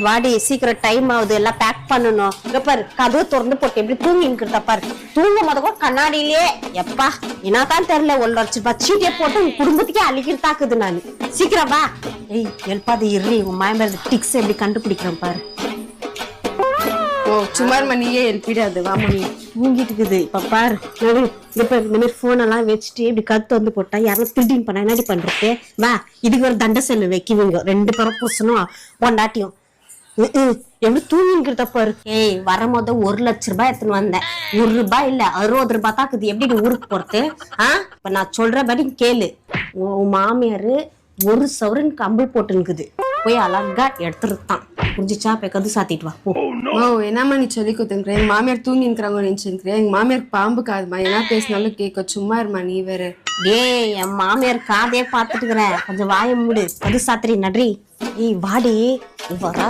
வாடி சீக்கிரம் டைம் ஆகுது, எல்லாம் பேக் பண்ணணும். இங்க பாரு, கதவு திறந்து போட்டு எப்படி தூங்கிட்டு பாரு. தூங்கும் போது கூட கண்ணாடியிலே எப்பா என்னதான் தெரியல, 1,00,000 சீட்டியை போட்டு உங்க குடும்பத்துக்கே அழிக்கிறதாக்குது. நான் சீக்கிரம் வா. ஏய் எழுப்பாது இரு, உங்க மாயம்பேர் டிக்ஸ் எப்படி கண்டுபிடிக்கிறேன் பாரு. ஓ சுமார் மணியே எழுப்பிடாது, வாமணி தூங்கிட்டு இருக்குது. இப்ப பாரு இந்த மாதிரி போன் எல்லாம் வச்சுட்டு இப்படி கத்து வந்து போட்டா யாரும் திருடின்னு பண்ணா என்னடி பண்றது? வா, இதுக்கு ஒரு தண்ட செல்லு வைக்குவீங்க 2 பேரும் புருஷனும் பொண்டாட்டியும். எப்படி தூங்கிட்டு பாரு. ஏய் வரும்போது 1,00,000 எடுத்துன்னு வந்தேன். 1 ரூபாய் இல்ல 60 ரூபாய் தாக்குது. எப்படி நீ ஊருக்கு போறது? இப்ப நான் சொல்றபடி கேளு. உன் மாமியாரு 1 சவரன் கம்பல் போட்டுனுக்குது, போய் அழகா எடுத்துருத்தான். புரிஞ்சிச்சா? போய் கது சாத்திட்டு வா. ஓ என்னம்மா நீ சொல்லி கொடுத்துருக்கிறேன். எங்க மாமியார் தூங்கி இருக்கிறாங்க நினைச்சிருக்கிறேன். எங்க மாமியாருக்கு பாம்பு காதுமா, என்ன பேசினாலும் கேட்க. சும்மா இருமா நீ வேற. டேய் என் மாமியார் காதே பாத்துட்டுக்கிறேன், கொஞ்சம் வாய மூடு. கது சாத்திரி நன்றி. ஏய் வாடி வரா.